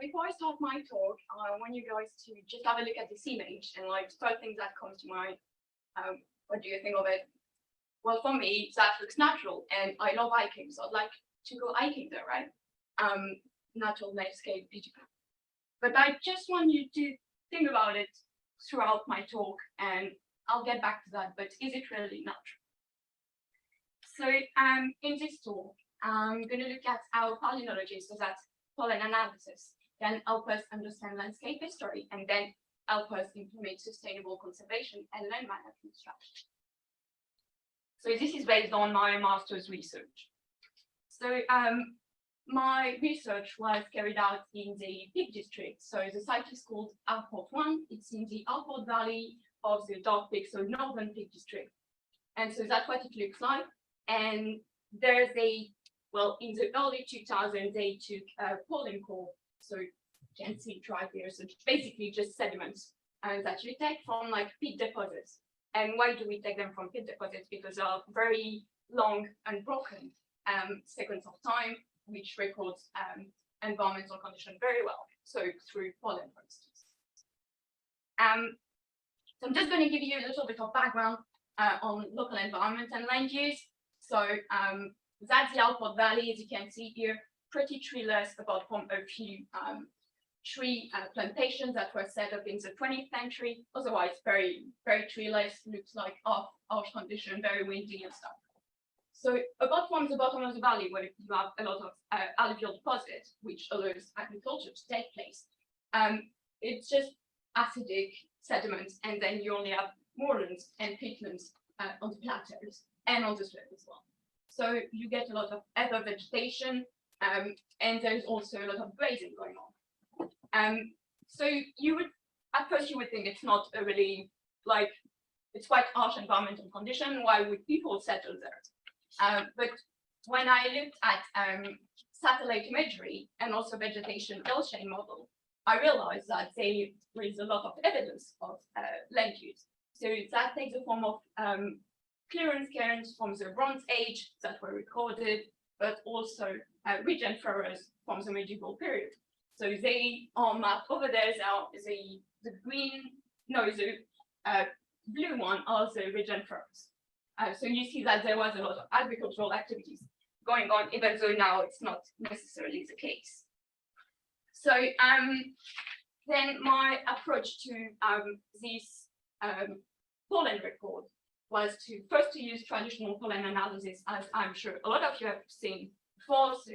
before I start my talk, I want you guys to just have a look at this image and like first things that comes to mind. What do you think of it? Well, for me, that looks natural, and I love hiking, so I'd like to go hiking there, right? Natural landscape, beautiful. But I just want you to think about it throughout my talk, and I'll get back to that. But is it really natural? So, in this talk, I'm going to look at how palynology, so that's pollen analysis, can help us understand landscape history, and then help us implement sustainable conservation and land management strategies. So this is based on my master's research. So my research was carried out in the Peak District. So the site is called Alport 1. It's in the Alport Valley of the Dark Peak, so Northern Peak District. And so that's what it looks like. And there's well, in the early 2000s, they took a pollen core. So you can see it right here. So it's basically just sediments that you take from like peat deposits. And why do we take them from peat deposits? Because they are very long unbroken sequence of time, which records environmental conditions very well. So through pollen, for instance. So I'm just going to give you a little bit of background on local environment and land use. So that's the Alport Valley, as you can see here, pretty treeless, apart from a few tree plantations that were set up in the 20th century. Otherwise, very, very treeless, looks like harsh condition, very windy and stuff. So apart from the bottom of the valley, where you have a lot of alluvial deposits, which allows agriculture to take place, it's just acidic sediments, and then you only have moorlands and peatlands on the plateaus and on the slope as well. So you get a lot of heather vegetation, and there's also a lot of grazing going on. So you would, at first you would think it's not a really, like, it's quite harsh environmental condition. Why would people settle there? But when I looked at satellite imagery and also vegetation L-chain model, I realized that there is a lot of evidence of land use. So that takes the form of clearance cairns from the Bronze Age that were recorded, but also regen furrows from the medieval period. So they are mapped over there. The green, no, the blue one are the regen furrows. So you see that there was a lot of agricultural activities going on, even though now it's not necessarily the case. So then my approach to this pollen record was to first use traditional pollen analysis, as I'm sure a lot of you have seen before, so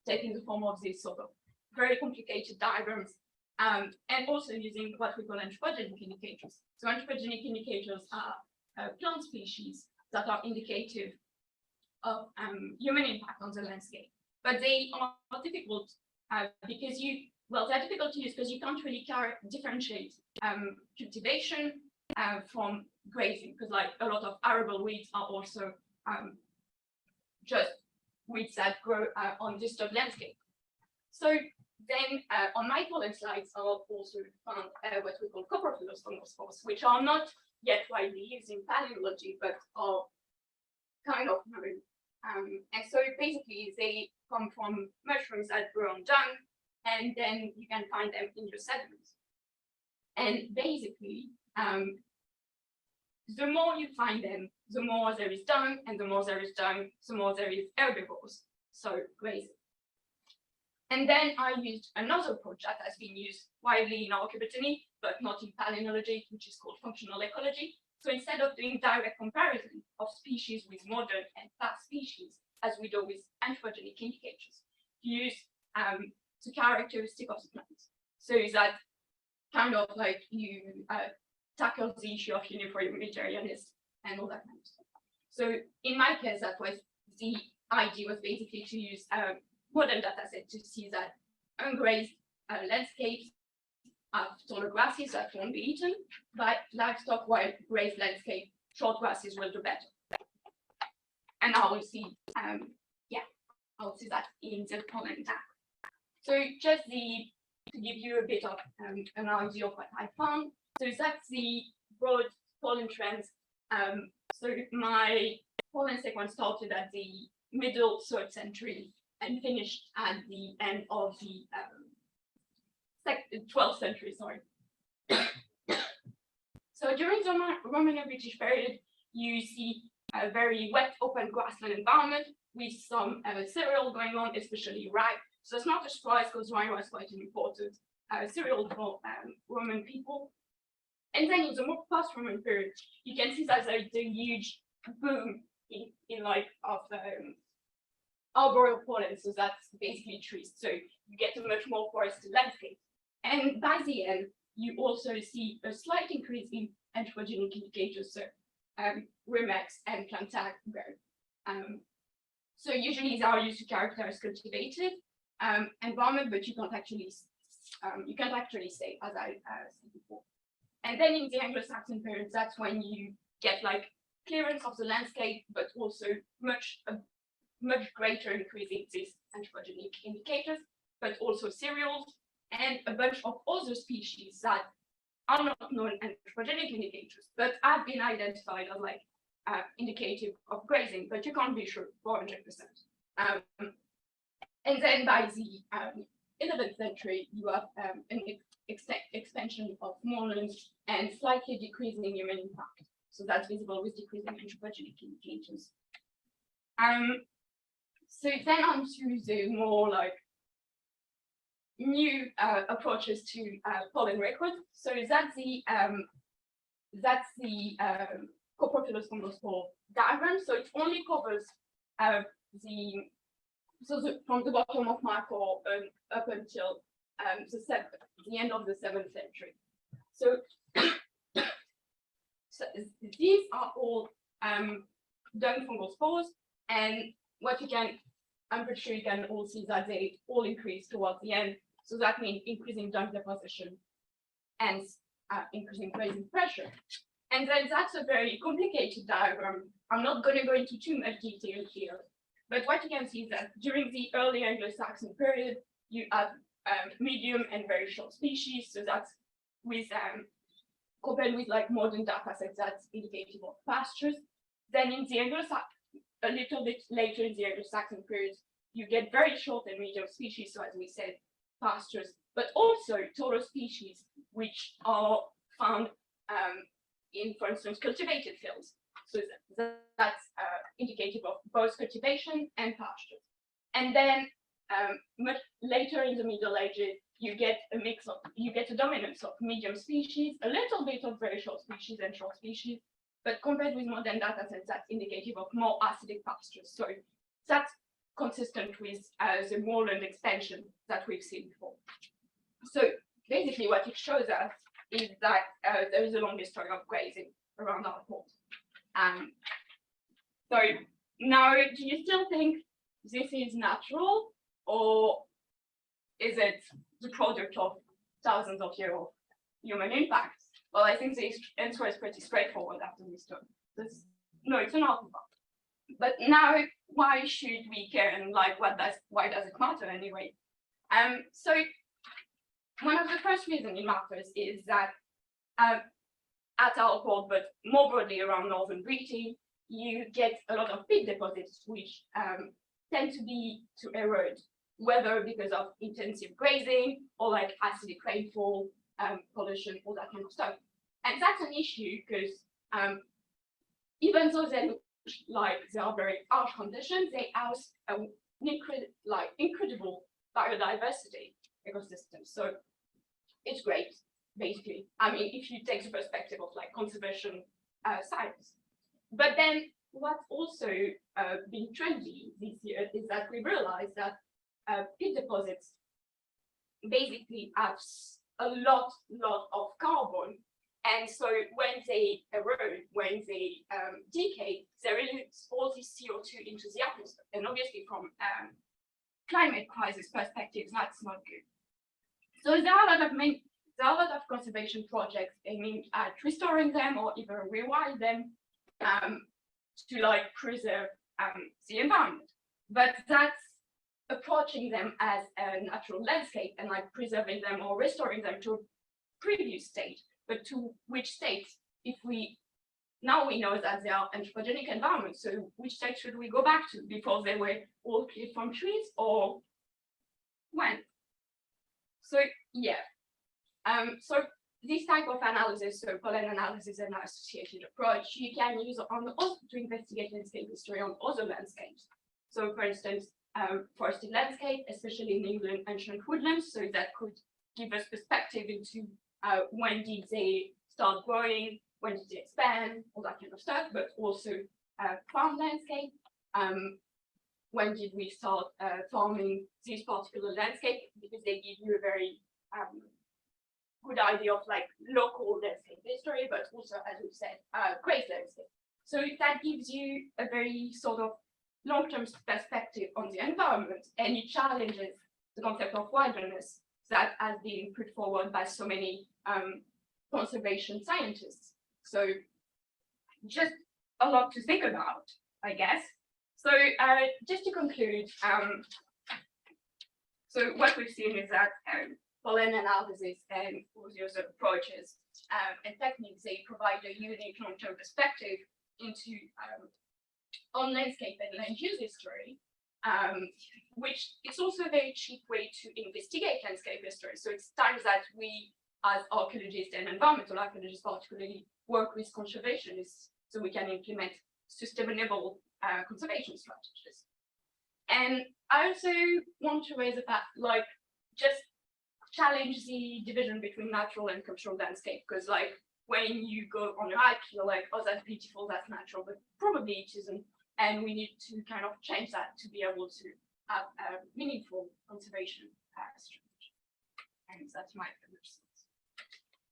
taking the form of these sort of very complicated diagrams, and also using what we call anthropogenic indicators. So anthropogenic indicators are plant species that are indicative of human impact on the landscape. But they are difficult because they're difficult to use because you can't really differentiate cultivation from grazing, because like a lot of arable weeds are also just weeds that grow on disturbed landscape. So then on my pollen slides, I'll also found what we call coprophilous fungal spores, which are not yet widely used in palynology, but are kind of known. And so basically they come from mushrooms that grow on dung, and then you can find them in your sediments. And basically, the more you find them, the more there is dung, and the more there is dung, the more there is herbivores, so grazing. And then I used another approach that has been used widely in archaeobotany, but not in palynology, which is called functional ecology. So instead of doing direct comparison of species with modern and past species, as we do with anthropogenic indicators, you use the characteristic of the plants. So that kind of like you tackle the issue of uniformitarianism and all that kind of stuff. So in my case, that was the idea was basically to use modern data set to see that ungrazed landscapes have taller grasses that won't be eaten by livestock, while grazed landscape, short grasses will do better. And I will see, I'll see that in the pollen tag. So just to give you a bit of an idea of what I found. So that's the broad pollen trends. So my pollen sequence started at the middle 3rd century and finished at the end of the 12th century, sorry. So during the Roman and British period, you see a very wet, open grassland environment with some cereal going on, especially rye. So it's not a surprise because rye was quite an important cereal for Roman people. And then in the more post-Roman period, you can see that there's a huge boom in like of arboreal pollen. So that's basically trees. So you get a much more forested landscape. And by the end, you also see a slight increase in anthropogenic indicators, so Remax and Plantac growth. So usually they are used to characterize cultivated environment, but you can't actually say, as I said before. And then in the Anglo-Saxon period, that's when you get like clearance of the landscape, but also much greater increase in these anthropogenic indicators, but also cereals and a bunch of other species that are not known anthropogenic indicators, but have been identified as like indicative of grazing, but you can't be sure 400%. And then by the 11th century, you have an expansion of moorlands and slightly decreasing human impact. So that's visible with decreasing anthropogenic indicators. So then on to the more like new approaches to pollen record. So that's the coprophilous fungospore diagram. So it only covers from the bottom of Marco up until the end of the 7th century. So, so these are all dung fungal spores, and what you can, I'm pretty sure you can all see that they all increase towards the end. So that means increasing dung deposition and increasing grazing pressure. And then that's a very complicated diagram. I'm not going to go into too much detail here, but what you can see is that during the early Anglo-Saxon period, you have medium and very short species. So that's with compared with like modern data sets, that's indicative of pastures. Then in the a little bit later in the Anglo-Saxon period, you get very short and medium species. So as we said, pastures, but also taller species, which are found in, for instance, cultivated fields. So that's indicative of both cultivation and pastures. And then much later in the Middle Ages, you get a dominance of medium species, a little bit of very short species and short species, but compared with modern data sets, that's indicative of more acidic pastures. So that's consistent with the moorland expansion that we've seen before. So basically what it shows us is that there is a long history of grazing around our port. So now, do you still think this is natural, or is it the product of thousands of years of human impact? Well, I think the answer is pretty straightforward after this term. No, it's an artifact. But now, why should we care, and like, why does it matter anyway? So one of the first reasons it matters is that at our port, but more broadly around northern Britain, you get a lot of peat deposits which tend to erode, whether because of intensive grazing or like acidic rainfall, pollution, all that kind of stuff. And that's an issue because even though they look like they are very harsh conditions, they house an incredible biodiversity ecosystem. So it's great, basically. I mean, if you take the perspective of like conservation science. But then what's also been trendy this year is that we realized that peat deposits basically have a lot of carbon. And so when they erode, when they decay, they release all this CO2 into the atmosphere. And obviously from climate crisis perspective, that's not good. So there are a lot of conservation projects aiming at restoring them or even rewild them to like preserve the environment. But that's approaching them as a natural landscape and like preserving them or restoring them to a previous state. But to which state? If now we know that they are anthropogenic environments, so which state should we go back to? Before they were all cleared from trees, or when? So yeah, So this type of analysis, so pollen analysis and associated approach, you can use on also to investigate landscape history on other landscapes. So for instance, forested landscape, especially in England, ancient woodlands, so that could give us perspective into when did they start growing, when did they expand, all that kind of stuff, but also farm landscape. When did we start farming this particular landscape? Because they give you a very good idea of like local landscape history, but also, as we said, great landscape. So that gives you a very sort of long-term perspective on the environment, and it challenges the concept of wilderness that has been put forward by so many conservation scientists. So just a lot to think about, I guess. So just to conclude, so what we've seen is that pollen analysis and all the other approaches and techniques, they provide a unique long-term perspective into on landscape and land use history, which is also a very cheap way to investigate landscape history. So it's time that we, as archaeologists and environmental archaeologists particularly, work with conservationists so we can implement sustainable conservation strategies. And I also want to raise the fact, like, just challenge the division between natural and cultural landscape, because like when you go on a hike, you're like, oh, that's beautiful, that's natural, but probably it isn't. And we need to kind of change that to be able to have a meaningful conservation strategy. And that's my